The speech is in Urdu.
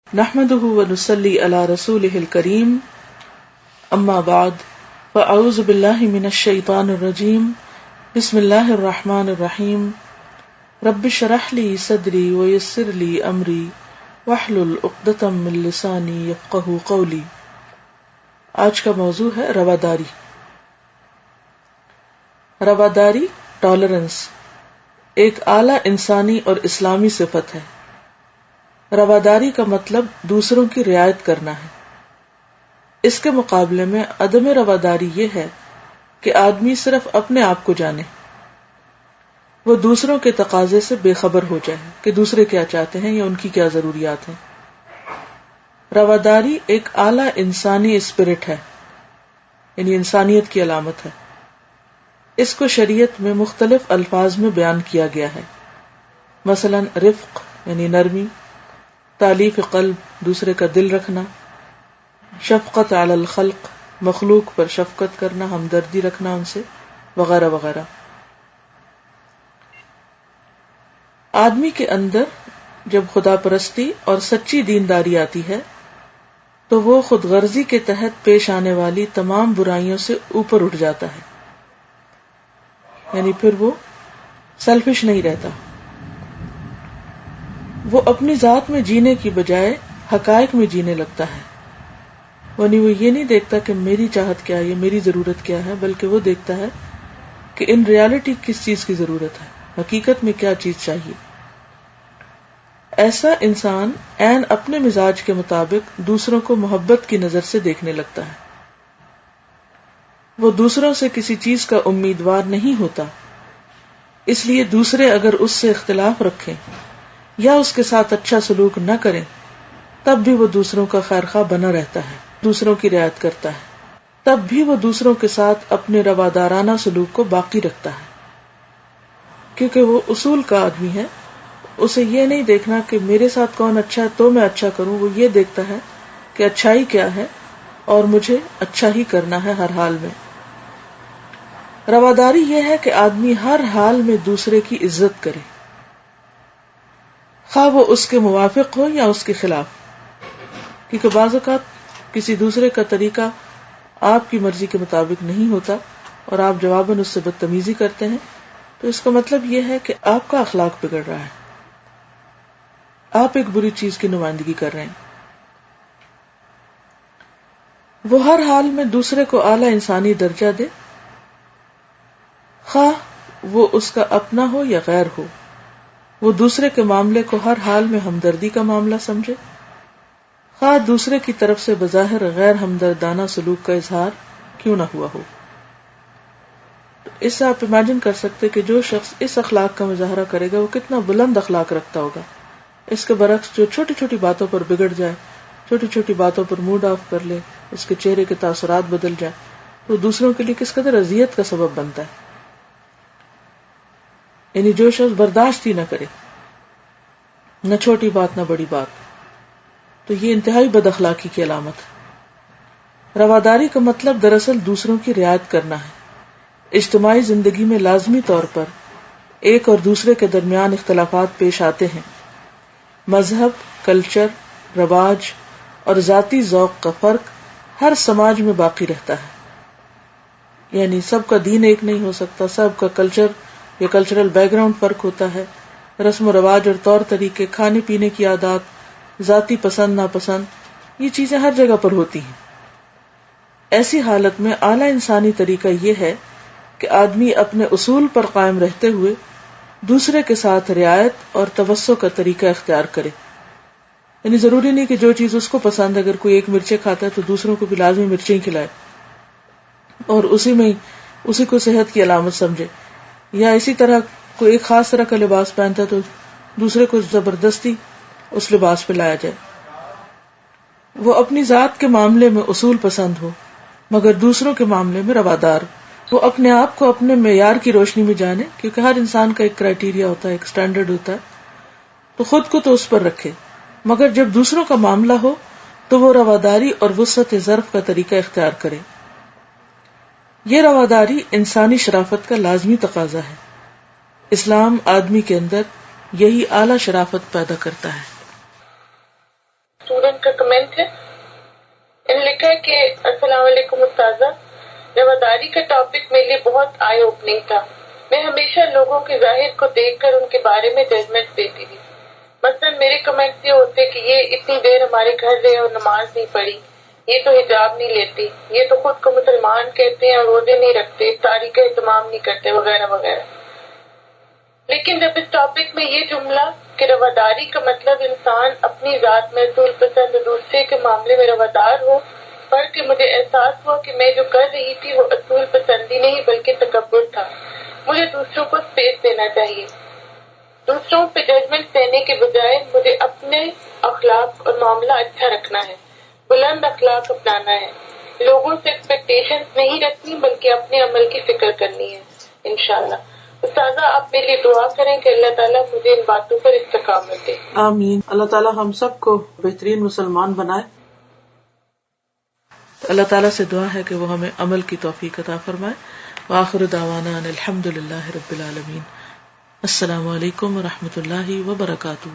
نحمده ونصلي على رسوله الكريم اما بعد فاعوذ بالله من الشيطان الرجيم بسم الله الرحمن الرحيم رب اشرح لي صدري ويسر لي امري واحلل عقدة من لساني يفقهوا قولي۔ آج کا موضوع ہے رواداری۔ رواداری ٹالرنس ایک اعلیٰ انسانی اور اسلامی صفت ہے۔ رواداری کا مطلب دوسروں کی رعایت کرنا ہے۔ اس کے مقابلے میں عدم رواداری یہ ہے کہ آدمی صرف اپنے آپ کو جانے، وہ دوسروں کے تقاضے سے بے خبر ہو جائے کہ دوسرے کیا چاہتے ہیں یا ان کی کیا ضروریات ہیں۔ رواداری ایک اعلیٰ انسانی اسپرٹ ہے، یعنی انسانیت کی علامت ہے۔ اس کو شریعت میں مختلف الفاظ میں بیان کیا گیا ہے، مثلا رفق یعنی نرمی، تالیف قلب دوسرے کا دل رکھنا، شفقت علی الخلق مخلوق پر شفقت کرنا، ہمدردی رکھنا ان سے، وغیرہ وغیرہ۔ آدمی کے اندر جب خدا پرستی اور سچی دینداری آتی ہے تو وہ خود غرضی کے تحت پیش آنے والی تمام برائیوں سے اوپر اٹھ جاتا ہے، یعنی پھر وہ سیلفش نہیں رہتا۔ وہ اپنی ذات میں جینے کی بجائے حقائق میں جینے لگتا ہے، یعنی وہ یہ نہیں دیکھتا کہ میری چاہت کیا ہے، میری ضرورت کیا ہے، بلکہ وہ دیکھتا ہے کہ ان ریالٹی کس چیز کی ضرورت ہے، حقیقت میں کیا چیز چاہیے۔ ایسا انسان عین اپنے مزاج کے مطابق دوسروں کو محبت کی نظر سے دیکھنے لگتا ہے۔ وہ دوسروں سے کسی چیز کا امیدوار نہیں ہوتا، اس لیے دوسرے اگر اس سے اختلاف رکھیں یا اس کے ساتھ اچھا سلوک نہ کریں تب بھی وہ دوسروں کا خیرخواہ بنا رہتا ہے، دوسروں کی رعایت کرتا ہے، تب بھی وہ دوسروں کے ساتھ اپنے روادارانہ سلوک کو باقی رکھتا ہے، کیونکہ وہ اصول کا آدمی ہے۔ اسے یہ نہیں دیکھنا کہ میرے ساتھ کون اچھا ہے تو میں اچھا کروں، وہ یہ دیکھتا ہے کہ اچھائی کیا ہے اور مجھے اچھا ہی کرنا ہے ہر حال میں۔ رواداری یہ ہے کہ آدمی ہر حال میں دوسرے کی عزت کرے، خواہ وہ اس کے موافق ہو یا اس کے خلاف، کیونکہ بعض اوقات کسی دوسرے کا طریقہ آپ کی مرضی کے مطابق نہیں ہوتا اور آپ جواباً اس سے بدتمیزی کرتے ہیں، تو اس کا مطلب یہ ہے کہ آپ کا اخلاق بگڑ رہا ہے، آپ ایک بری چیز کی نمائندگی کر رہے ہیں۔ وہ ہر حال میں دوسرے کو اعلیٰ انسانی درجہ دے، خواہ وہ اس کا اپنا ہو یا غیر ہو۔ وہ دوسرے کے معاملے کو ہر حال میں ہمدردی کا معاملہ سمجھے، خواہ دوسرے کی طرف سے بظاہر غیر ہمدردانہ سلوک کا اظہار کیوں نہ ہوا ہو۔ اس سے آپ امیجن کر سکتے کہ جو شخص اس اخلاق کا مظاہرہ کرے گا وہ کتنا بلند اخلاق رکھتا ہوگا۔ اس کے برعکس جو چھوٹی چھوٹی باتوں پر بگڑ جائے، چھوٹی چھوٹی باتوں پر موڈ آف کر لے، اس کے چہرے کے تاثرات بدل جائے، تو دوسروں کے لیے کس قدر اذیت کا سبب بنتا ہے۔ یعنی جو شخص برداشت ہی نہ کرے، نہ چھوٹی بات نہ بڑی بات، تو یہ انتہائی بد اخلاقی کی علامت ہے۔ رواداری کا مطلب دراصل دوسروں کی رعایت کرنا ہے۔ اجتماعی زندگی میں لازمی طور پر ایک اور دوسرے کے درمیان اختلافات پیش آتے ہیں۔ مذہب، کلچر، رواج اور ذاتی ذوق کا فرق ہر سماج میں باقی رہتا ہے، یعنی سب کا دین ایک نہیں ہو سکتا، سب کا کلچر یا کلچرل بیک گراؤنڈ فرق ہوتا ہے، رسم و رواج اور طور طریقے، کھانے پینے کی عادات، ذاتی پسند ناپسند، یہ چیزیں ہر جگہ پر ہوتی ہیں۔ ایسی حالت میں اعلیٰ انسانی طریقہ یہ ہے کہ آدمی اپنے اصول پر قائم رہتے ہوئے دوسرے کے ساتھ رعایت اور توسع کا طریقہ اختیار کرے۔ یعنی ضروری نہیں کہ جو چیز اس کو پسند ہے، اگر کوئی ایک مرچیں کھاتا ہے تو دوسروں کو بھی لازمی مرچیں ہی کھلائے اور اسی کو صحت کی علامت سمجھے، یا اسی طرح کوئی ایک خاص طرح کا لباس پہنتا ہے تو دوسرے کو زبردستی اس لباس پہ لایا جائے۔ وہ اپنی ذات کے معاملے میں اصول پسند ہو مگر دوسروں کے معاملے میں روادار۔ وہ اپنے آپ کو اپنے معیار کی روشنی میں جانے، کیونکہ ہر انسان کا ایک کرائیٹیریا ہوتا ہے، ایک سٹینڈرڈ ہوتا ہے، تو خود کو تو اس پر رکھے، مگر جب دوسروں کا معاملہ ہو تو وہ رواداری اور وسعت ظرف کا طریقہ اختیار کرے۔ یہ رواداری انسانی شرافت کا لازمی تقاضا ہے۔ اسلام آدمی کے اندر یہی اعلیٰ شرافت پیدا کرتا ہے۔ تو کا کمنٹ ہے. انہوں نے لکھا ہے کہ السلام علیکم استاذہ، رواداری کا ٹاپک میرے لیے بہت آئی اوپننگ تھا. میں ہمیشہ لوگوں کے ظاہر کو دیکھ کر ان کے بارے میں ججمنٹ دیتی تھی. مثلاً میرے کمنٹس یہ ہوتے کہ یہ اتنی دیر ہمارے گھر رہے اور نماز نہیں پڑھی، یہ تو حجاب نہیں لیتی، یہ تو خود کو مسلمان کہتے ہیں اور روزے نہیں رکھتے، افطاری کا اہتمام نہیں کرتے، وغیرہ وغیرہ. لیکن جب اس ٹاپک میں یہ جملہ کہ رواداری کا مطلب انسان اپنی ذات میں اصول پسند دوسرے کے معاملے میں روادار ہو، پڑھ کے مجھے احساس ہوا کہ میں جو کر رہی تھی وہ اصول پسندی نہیں بلکہ تکبر تھا. مجھے دوسروں کو اسپیس دینا چاہیے. دوسروں پہ ججمنٹ دینے کے بجائے مجھے اپنے اخلاق اور معاملہ اچھا رکھنا ہے، بلند اخلاق اپنانا ہے، لوگوں سے ایکسپیکٹیشنز نہیں رکھنی بلکہ اپنے عمل کی فکر کرنی ہے انشاءاللہ. استاذہ آپ میرے لیے دعا کریں کہ اللہ تعالیٰ مجھے ان باتوں پر استقامت دے. آمین. اللہ تعالیٰ ہم سب کو بہترین مسلمان بنائے. اللہ تعالیٰ سے دعا ہے کہ وہ ہمیں عمل کی توفیق عطا فرمائے. وآخر دعوانا ان الحمد للہ رب العالمین. السلام علیکم ورحمۃ اللہ وبرکاتہ.